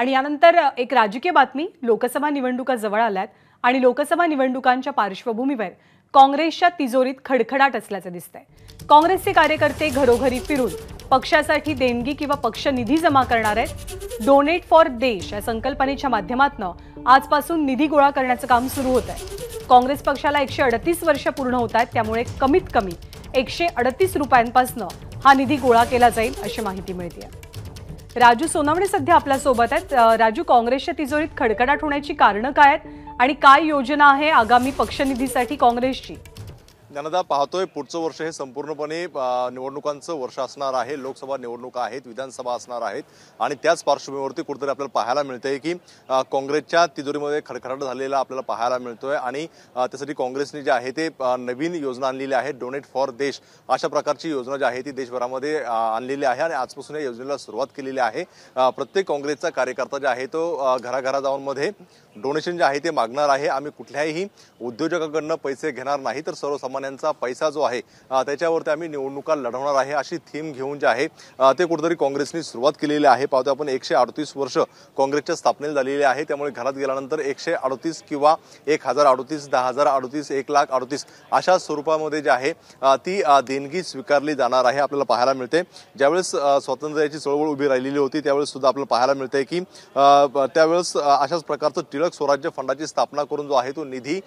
आणि यानंतर एक राजकीय बातमी, लोकसभा निवडणुका जवळ आल्यात आणि लोकसभा निवडणुकांच्या पार्श्वभूमीवर काँग्रेसच्या तिजोरीत खडखडाट असल्याचे दिसतंय। काँग्रेसचे कार्यकर्ते घरोघरी फिरून पक्षासाठी देणगी किंवा पक्ष निधी जमा करणार आहेत। डोनेट फॉर देश या संकल्पनेच्या माध्यमातून आजपासून निधी गोळा करण्याचं काम सुरू होत आहे। काँग्रेस पक्षाला 138 वर्ष पूर्ण होत आहेत, त्यामुळे कमीत कमी 138 रुपयांपासून हा निधी गोळा केला जाईल अशी माहिती मिळते। राजू सोनवणे सध्या आपल्या सोबत आहेत। राजू, काँग्रेसच्या तिजोरीत खडखडाट होण्याची कारणं काय आहेत आणि काय योजना आहे आगामी पक्षनिधीसाठी काँग्रेसची? ज्ञानदा, पाहतोय पुढचं वर्ष हे संपूर्णपणे निवडणुकांचं वर्ष असणार आहे। लोकसभा निवडणुका आहेत, विधानसभा असणार आहेत आणि त्याच पार्श्वभूमीवरती कुठेतरी आपल्याला पाहायला मिळतंय की काँग्रेसच्या तिजोरीमध्ये खडखडाट झालेला आपल्याला पाहायला मिळतोय आणि त्यासाठी काँग्रेसने जे आहे ते नवीन योजना आणलेली आहे। डोनेट फॉर देश अशा प्रकारची योजना जी आहे ती देशभरामध्ये आणलेली आहे आणि आजपासून या योजनेला सुरुवात केलेली आहे। प्रत्येक काँग्रेसचा कार्यकर्ता जे आहे तो घराघरा जाऊन मध्ये डोनेशन जे आहे ते मागणार आहे। आम्ही कुठल्याही उद्योजकांकडून पैसे घेणार नाही, तर सर्वसामान्यांचा पैसा जो आहे त्याच्यावरती आम्ही निवडणुका लढवणार आहे अशी थीम घेऊन जे आहे ते कुठेतरी काँग्रेसने सुरुवात केलेली आहे। पाहतो आपण 138 वर्ष काँग्रेसच्या स्थापनेला झालेली आहे, त्यामुळे घरात गेल्यानंतर 138 किंवा 1038, 10,038, 1,38 अशा स्वरूपामध्ये जे आहे ती देणगी स्वीकारली जाणार आहे आपल्याला पाहायला मिळते। ज्यावेळेस स्वातंत्र्याची चळवळ उभी राहिलेली होती त्यावेळेस सुद्धा आपल्याला पाहायला मिळते की त्यावेळेस अशाच प्रकारचं टिळक स्वराज्य फंडाची स्थापना करून जो आहे तो निधी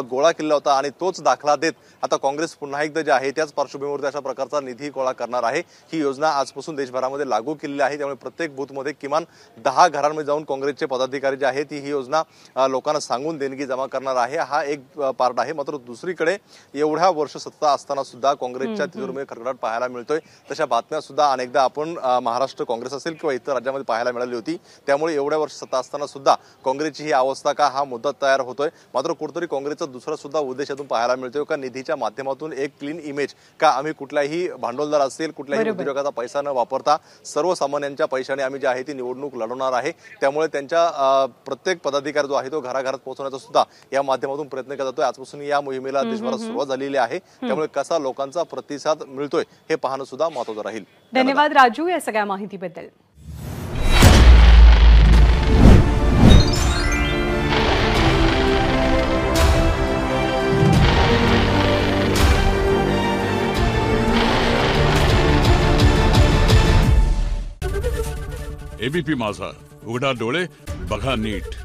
गोळा केला होता आणि तोच दाखला देत आता काँग्रेस पुन्हा एकदा जे आहे त्याच पार्श्वभूमीवर अशा प्रकारचा निधी गोळा करणार आहे। ही योजना आजपासून देशभरामध्ये लागू केलेली आहे, त्यामुळे प्रत्येक बूथमध्ये किमान 10 घरांमध्ये जाऊन काँग्रेसचे पदाधिकारी जे आहेत ही योजना लोकांना सांगून देणगी जमा करणार आहे। हा एक पार्ट आहे। मात्र दुसरीकडे एवढ्या वर्ष सत्ता असताना सुद्धा काँग्रेसच्या तिजोरीमध्ये खडखडाट पाहायला मिळतोय। तशा बातम्या सुद्धा अनेकदा आपण महाराष्ट्र काँग्रेस असेल किंवा इतर राज्यामध्ये पाहायला मिळाली होती। त्यामुळे एवढ्या वर्ष सत्ता असताना सुद्धा काँग्रेसची ही अवस्था का हा मुद्दा तयार होतोय। मात्र कुठेतरी काँग्रेसचा दुसरा सुद्धा उद्देशातून पाहायला मिळतोय का निधीच्या माध्यमातून एक क्लीन इमेज का आम्ही कुठल्याही भांडवलदार असेल कुठल्याही उद्योजकाचा पैसा न वापरता सर्वसामान्यांच्या पैशाने आम्ही जे आहे ती निवडणूक लढवणार आहे। त्यामुळे त्यांच्या प्रत्येक पदाधिकारी जो आहे तो घराघरात पोहोचण्याचा सुद्धा या माध्यमातून प्रयत्न केला जातोय। आजपासून या मोहिमेला देशभरात सुरुवात झालेली आहे, त्यामुळे कसा लोकांचा प्रतिसाद मिळतोय हे पाहणं सुद्धा महत्त्वाचं राहील। धन्यवाद राजू या सगळ्या माहितीबद्दल। एबीपी माझा, उघडा डोळे बघा नीट।